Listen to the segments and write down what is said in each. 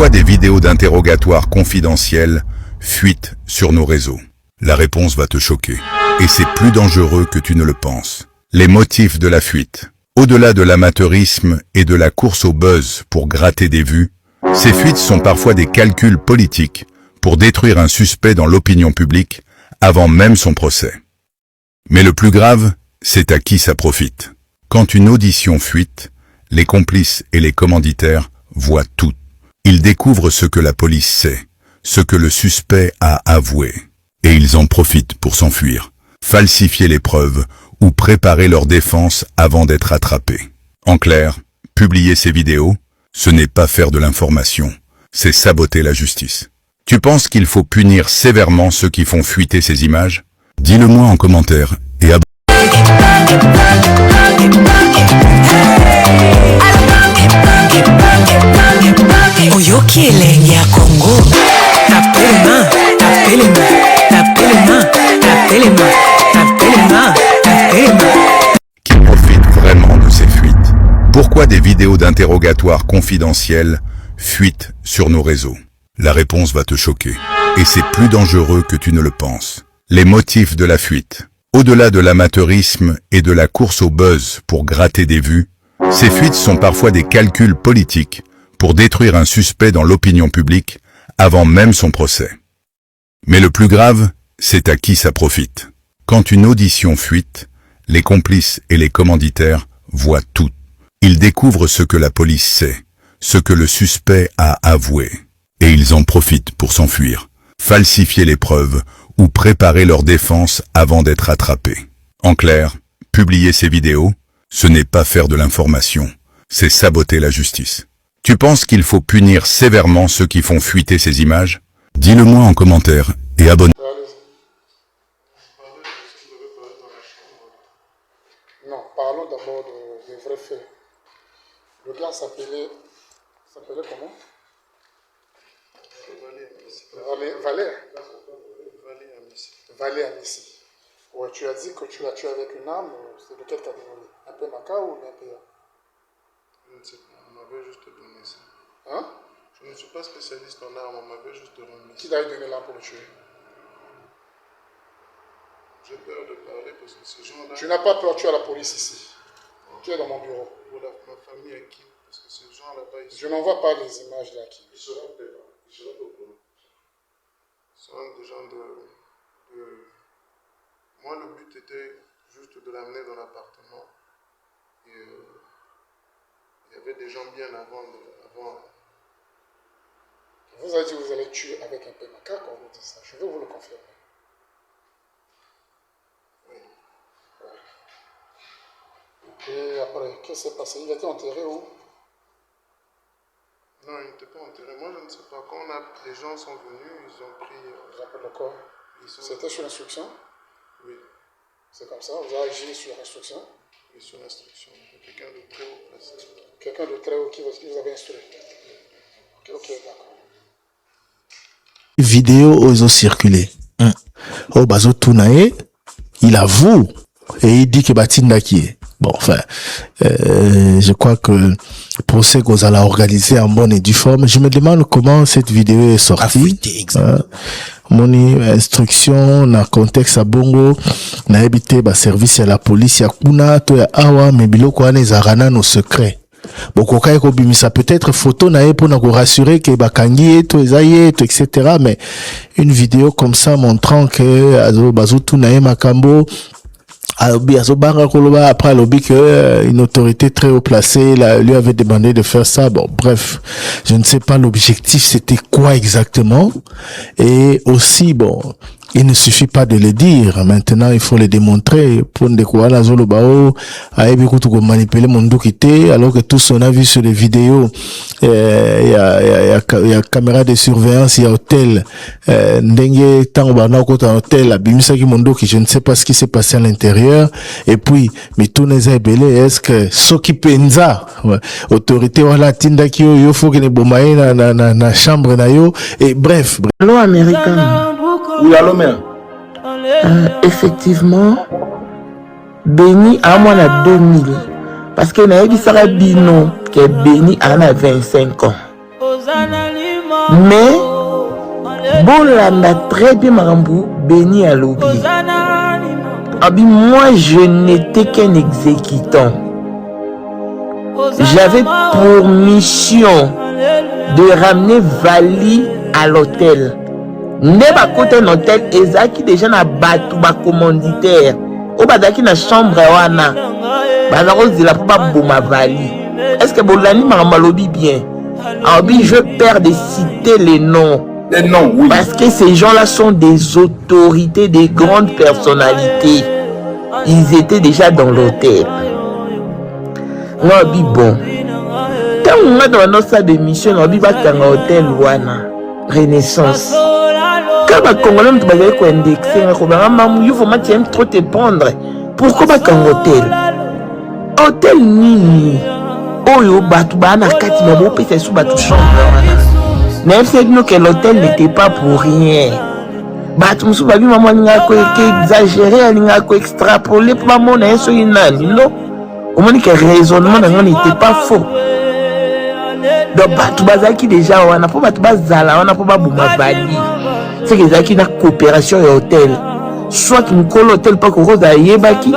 Pourquoi des vidéos d'interrogatoire confidentielles fuitent sur nos réseaux? La réponse va te choquer. Et c'est plus dangereux que tu ne le penses. Les motifs de la fuite. Au-delà de l'amateurisme et de la course au buzz pour gratter des vues, ces fuites sont parfois des calculs politiques pour détruire un suspect dans l'opinion publique avant même son procès. Mais le plus grave, c'est à qui ça profite. Quand une audition fuite, les complices et les commanditaires voient tout. Ils découvrent ce que la police sait, ce que le suspect a avoué. Et ils en profitent pour s'enfuir, falsifier les preuves ou préparer leur défense avant d'être attrapés. En clair, publier ces vidéos, ce n'est pas faire de l'information, c'est saboter la justice. Tu penses qu'il faut punir sévèrement ceux qui font fuiter ces images? Dis-le-moi en commentaire et abonne-toi. Qui profite vraiment de ces fuites? Pourquoi des vidéos d'interrogatoire confidentielles fuitent sur nos réseaux? La réponse va te choquer. Et c'est plus dangereux que tu ne le penses. Les motifs de la fuite. Au-delà de l'amateurisme et de la course au buzz pour gratter des vues, ces fuites sont parfois des calculs politiques pour détruire un suspect dans l'opinion publique avant même son procès. Mais le plus grave, c'est à qui ça profite. Quand une audition fuite, les complices et les commanditaires voient tout. Ils découvrent ce que la police sait, ce que le suspect a avoué. Et ils en profitent pour s'enfuir, falsifier les preuves ou préparer leur défense avant d'être attrapés. En clair, publier ces vidéos, ce n'est pas faire de l'information, c'est saboter la justice. Tu penses qu'il faut punir sévèrement ceux qui font fuiter ces images? Dis-le-moi en commentaire et abonne-toi. Non, parlons d'abord des vrais faits. Le gars s'appelait comment? Valé Amissi. Ouais, tu as dit que tu l'as tué avec une arme, c'est de quelle catégorie? Un peu maca ou un PA? Je ne sais pas, on m'avait juste donné ça. Hein? Je ne suis pas spécialiste en armes, on m'avait juste remis ça. Qui t'a donné l'arme pour le tuer? J'ai peur de parler parce que ces gens-là... Tu n'as pas peur, tu es à la police ici. Tu es dans mon bureau. Pour ma famille à qui? Parce que ces gens là-bas... Je n'envoie pas les images là qui. Ils seront là. Ils seront au boulot. Ce sont des gens de... Moi, le but était juste de l'amener dans l'appartement. Et il y avait des gens bien avant. Vous avez dit que vous allez tuer avec un PMK quand vous dites ça. Je vais vous le confirmer. Oui. Ouais. Et après, qu'est-ce qui s'est passé? Il a été enterré où? Non, il n'était pas enterré. Moi, je ne sais pas. Quand les gens sont venus, ils ont pris... Ils appellent le corps. C'était sur instruction? Oui. C'est comme ça, vous avez agi sur instruction? Oui, sur instruction. Quelqu'un de très haut placé. Quelqu'un de très haut qui vous avait instruit? Ok, d'accord. Vidéo ont circulé. Oh, Bazo Tunae, il avoue et il dit que Batinda qui est. Bon, enfin, je crois que le procès qu'on a organisé en bonne et due forme. Je me demande comment cette vidéo est sortie. Mon instruction na contexte à bongo na habité ba service à la police ya kuna to ya awa mais biloko ane zarana no secret. Boko kai ko bimisa peut-être photo na ye pour na ko rassurer que bakangi to ezaye to etc. mais une vidéo comme ça montrant que azo bazutu na ye makambo après lobby que une autorité très haut placée lui avait demandé de faire ça. Bon, bref, je ne sais pas l'objectif c'était quoi exactement. Et aussi, bon, il ne suffit pas de le dire. Maintenant, il faut le démontrer. Pour découvrir la zone bao, manipuler mon doukité, alors que tous on a vu sur les vidéos, il y a caméra de surveillance, il y a hôtel, ndengue, tant hôtel, abimisa ki mon doki, je ne sais pas ce qui s'est passé à l'intérieur. Et puis, mais tout n'est belé, est-ce que, Soki Penza, autorité, voilà, tinda ki yo, faut que ne bomaye na chambre na yo, et bref. Allô, américain. Oui, allô, mère. Effectivement, Béni à moi à 2000. Parce que Naïbi Sarah Bino, qui est Béni à 25 ans. Mais bolanda très bien Marambu Béni à lobby. Moi je n'étais qu'un exécutant. J'avais pour mission de ramener Vali à l'hôtel. Neba côté un hôtel ezaki déjà na batu ba commanditaire. O badaki na chambre wana. Baza kozila po ba boma Vali. Est-ce que bolani Marambu lobby bien? Je perds de citer les noms. Les noms, oui. Parce que ces gens-là sont des autorités, des grandes personnalités. Ils étaient déjà dans l'hôtel. Bon. Quand on a dans notre salle de mission, on va dans l'hôtel Wana, Renaissance. Quand les Congolais ont indexé, il faut trop te prendre. Pourquoi pas dans l'hôtel? Hôtel Nini. Oyo batu bana kati na bo pesa sous batu chambre wana. Même si nous que l'hôtel n'était pas pour rien. Batu musu babi maman nga ko exagérer, nga ko extrapoler pour maman na so inani non. Au moins que raisonnement n'était pas faux. Donc batu bazaki déjà wana po batu bazala wana po babuma Vali. C'est que zaki na coopération et hôtel. Soit une col hôtel pas ko roza yebaki,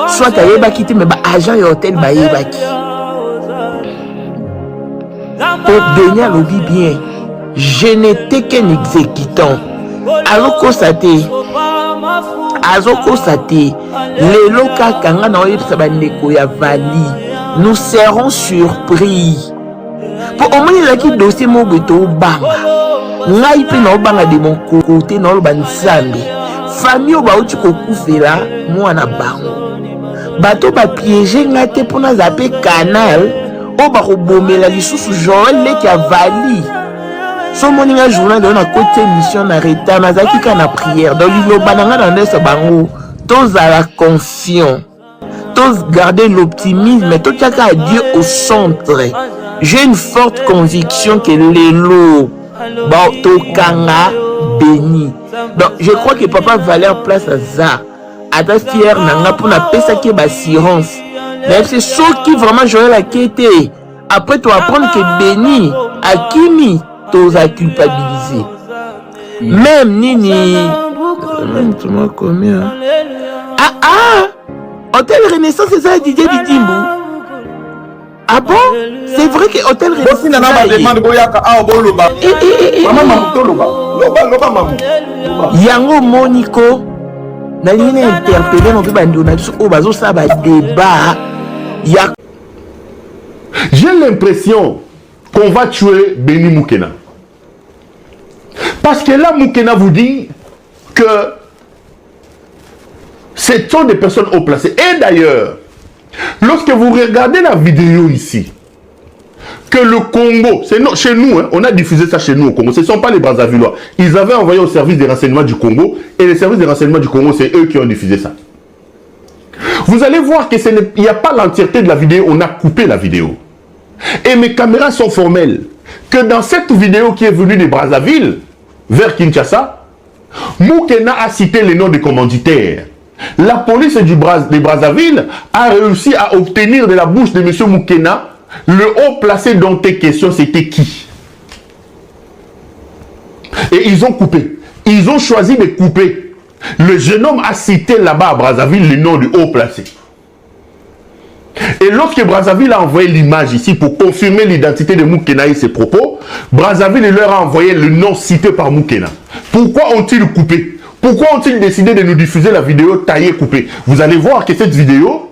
soit ayebaki te mais ba agent et hôtel ba yebaki. Pour Béni à lobby bien, je n'étais qu'un exécutant. Alors constaté, les locaux kanga na oyebisa bandeko ya Vali, nous serons surpris. Pour au moins il dossier mo beto banga. Ngai pe na banga de mon côté na lo bansambe. Famille o ba uti ko kufela mwana bango. Bato ba piéger ngate pona zape canal. Oba robomela lisusu Joël leki a Vali. So moninga journal de na côté mission na retard na zaki ka na prière. Donc il bananga dans nesa bango. Tous à la confiance. Tous garder l'optimisme, tout chacun à Dieu au centre. J'ai une forte conviction que les lots Tokanga béni. Donc je crois que papa Valère place à ça. À ta fière nanga pour na pesa qui est assurance. Mais c'est ceux qui vraiment Joël a quitté. Après tu apprendre que Béni a Kimi t'as culpabilisé. Même Nini. Même tu m'as combien? Hôtel Renaissance c'est ça Didier Bidimbu. Ah bon? C'est vrai que Hôtel Renaissance. Yango Monico. Naline interpellé mon bando na biso o bazo sa ba débat. J'ai l'impression qu'on va tuer Béni Moukena. Parce que là, Moukena vous dit que ce sont des personnes haut placées. Et d'ailleurs, lorsque vous regardez la vidéo ici, que le Congo, c'est chez nous, hein, on a diffusé ça chez nous au Congo, ce ne sont pas les Brazzavillois. Ils avaient envoyé au service des renseignements du Congo, et les services des renseignements du Congo, c'est eux qui ont diffusé ça. Vous allez voir qu'il n'y a pas l'entièreté de la vidéo, on a coupé la vidéo. Et mes caméras sont formelles, que dans cette vidéo qui est venue de Brazzaville, vers Kinshasa, Moukena a cité les noms des commanditaires. La police de Brazzaville a réussi à obtenir de la bouche de M. Moukena le haut placé dont tes questions, c'était qui? Et ils ont coupé. Ils ont choisi de couper. Le jeune homme a cité là-bas à Brazzaville le nom du haut placé. Et lorsque Brazzaville a envoyé l'image ici pour confirmer l'identité de Moukena et ses propos, Brazzaville leur a envoyé le nom cité par Moukena. Pourquoi ont-ils coupé? Pourquoi ont-ils décidé de nous diffuser la vidéo taillée coupée? Vous allez voir que cette vidéo...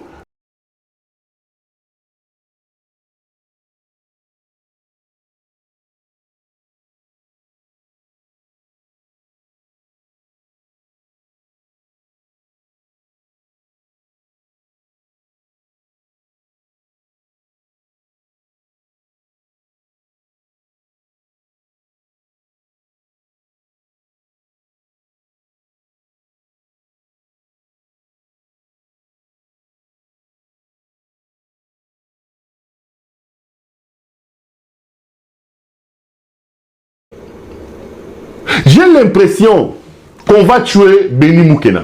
J'ai l'impression qu'on va tuer Béni Moukena.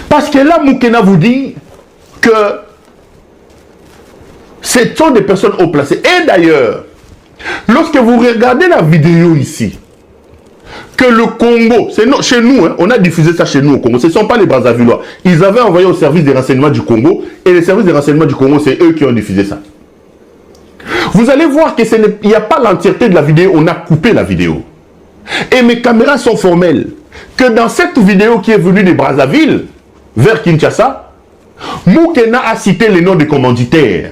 Parce que là, Moukena vous dit que ce sont des personnes haut placées. Et d'ailleurs, Lorsque vous regardez la vidéo ici, que le Congo, chez nous, hein, on a diffusé ça chez nous au Congo, ce ne sont pas les Brazzavillois. Ils avaient envoyé au service des renseignements du Congo, et les services des renseignements du Congo, c'est eux qui ont diffusé ça. Vous allez voir qu'il n'y a pas l'entièreté de la vidéo, on a coupé la vidéo. Et mes caméras sont formelles. Que dans cette vidéo qui est venue de Brazzaville, vers Kinshasa, Moukena a cité les noms des commanditaires.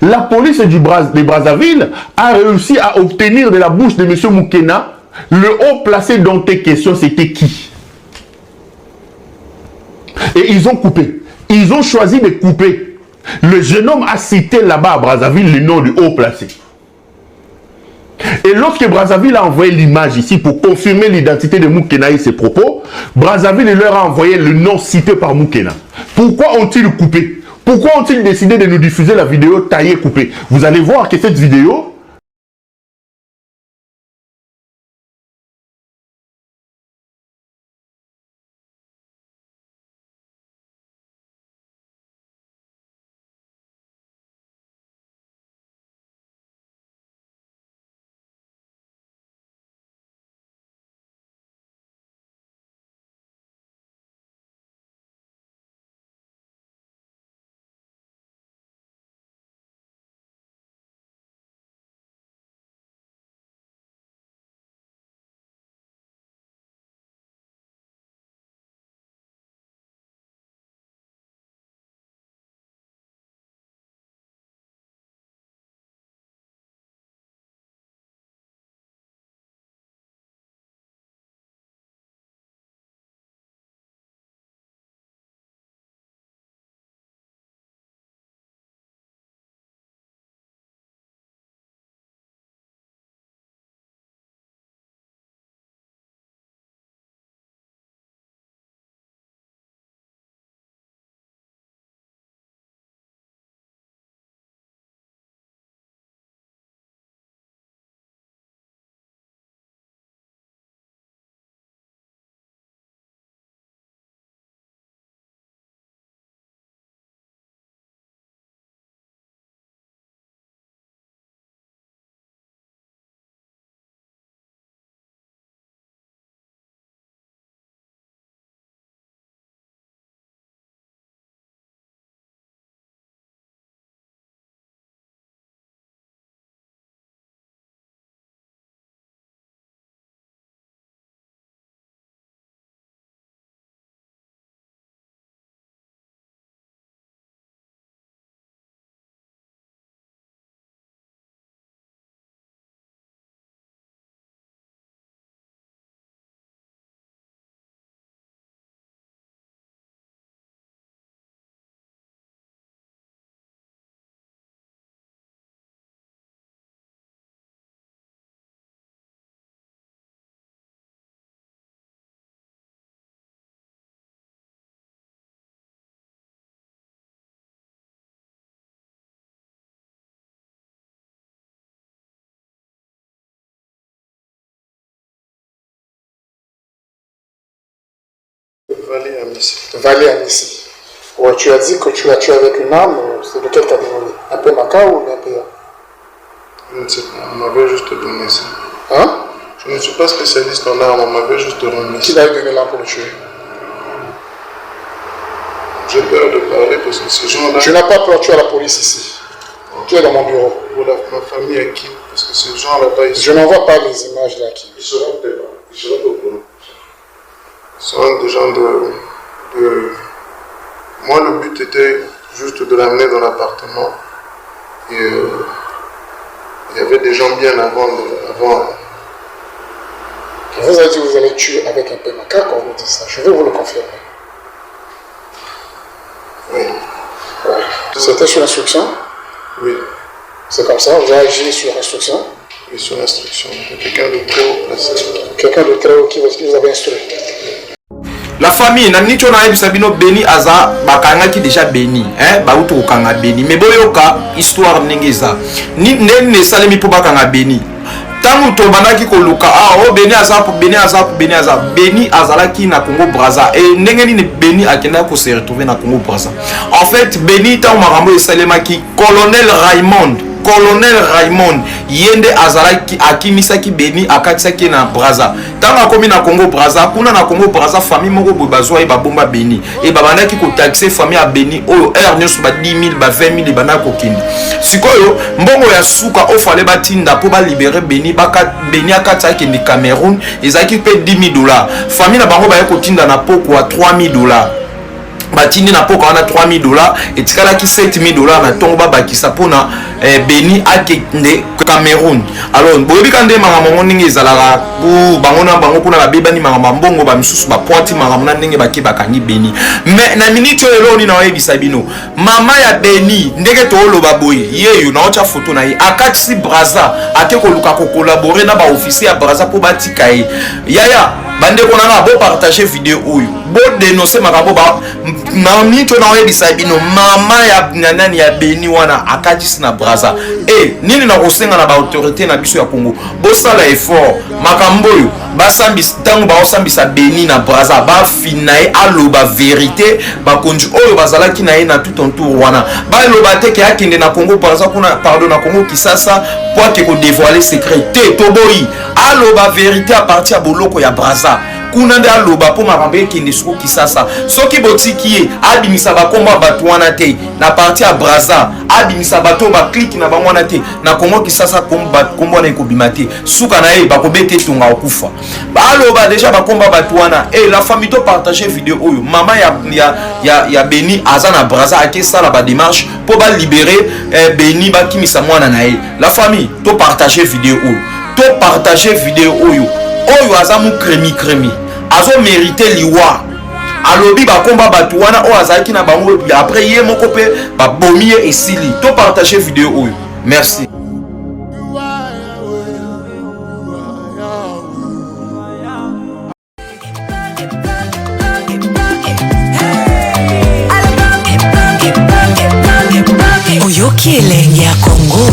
La police de Brazzaville a réussi à obtenir de la bouche de M. Moukena le haut placé dont tes questions, c'était qui? Et ils ont coupé. Ils ont choisi de couper. Le jeune homme a cité là-bas à Brazzaville le nom du haut placé. Et lorsque Brazzaville a envoyé l'image ici pour confirmer l'identité de Moukena et ses propos, Brazzaville leur a envoyé le nom cité par Moukena. Pourquoi ont-ils coupé? Pourquoi ont-ils décidé de nous diffuser la vidéo taillée coupée? Vous allez voir que cette vidéo... Valet à Missy. Valet à Missy. Ouais, tu as dit que tu as tué avec une arme, c'est de quelle catégorie? Un peu Maka ou un peu? Je ne sais pas, on m'avait juste donné ça. Hein? Je ne suis pas spécialiste en armes, on m'avait juste donné ça. Qui t'a donné l'arme pour le tuer? J'ai peur de parler parce que ces gens-là... Tu n'as pas peur, tu es à la police ici. Tu es dans mon bureau. Voilà, ma famille est qui? Parce que ces gens là-bas, ils Je n'envoie pas les images là qui. Ils seront peut-être là. Ils seront au courant. Ils sont des gens de... Moi, le but était juste de l'amener dans l'appartement. Et il y avait des gens bien avant. Vous avez dit que vous allez tuer avec un peu Maka quand vous dites ça. Je vais vous le confirmer. Oui. Ouais. C'était sur instruction? Oui. C'est comme ça, vous avez agi sur instruction? Oui, sur instruction. Quelqu'un de très haut placé. Quelqu'un de très haut qui vous avait instruit? La famille na nicho na yebisa bino Beni aza bakangaki déjà Beni hein bautu kokanga Beni mais boyoka histoire ndenge eza ni nene salemi po bakanga Beni tangu to bandaki koluka o Beni aza Beni azalaki na Congo Brazza et ndenge ni Beni akenda ko se retrouver na Congo Brazza. En fait Beni tangu makambo esalemaki colonel Raymond colonel Raymond yende azalaki akimisaki Beni akatisaki na Braza tanga komi na Congo Braza kuna na Congo Braza famille moko boy bazwa ba bomba Beni et babandaki ko taxer famille à Beni oyo nyonso ba 10 000 ba 20 000 bana ko kindi sikoyo mbongo ya suka ofale batinda po ba libérer Beni baka Beni akataki ni Cameroun ezaki pe 10 000 $. Famille na bango ba ko tinda na poko à 3 000 $. Batini na poko wana 3 000 $ et tikala ki 7 000 $ na tongo bakisa pona Beni akende Cameroun. Alors boyebi kande mangama moningi ezalaka bu bango na bango kuna babebani mangama mbongo ba misusu ba pointi mangama na ndenge baki bakangi Beni. Mais na minute oyo ni na oyebisa bino mama ya Beni ndenge to loba boye yeyo na ocha photo na ye akatisi Braza akeko luka ko collaborer na ba officier ya Braza po batika ye yaya bande ko na bo partager vidéo oyo bo dénoncer makambo ba na minute na oyebisa bino mama ya nani ya Beni wana akatisi na Braza nini na kosenga na ba autorité na biso ya Congo bosala effort makambo yo basambisa tango ba osambisa Beni na Braza ba finaye aloba vérité ba konju oyo bazalaki na ye na tout en tour wana ba loba te ke akende na Congo Braza kuna pardon na Congo Kisasa pour que ko dévoiler secret te toboyi aloba vérité à partir ya boloko ya Braza kuna nde aloba po makambo ekende suko Kisasa soki botiki ye abimisa bakomba bato wana te na parti ya Braza abimisa bato ba click na bango wana te na Congo Kisasa kombo na ekobima te suka na ye bakobete tonga okufa aloba déjà bakomba bato wana la famille to partager vidéo oyo mama ya Beni aza na Braza akesala ba démarche po ba libérer Beni bakimisa mwana na ye la famille to partager vidéo oyo to partager vidéo oyo azamu kremi azo mériter liwa alobi bakomba batu wana o azaki na bango après ye moko pe ba bomi esili to partager vidéo oyo merci. Oyoki elenge ya Congo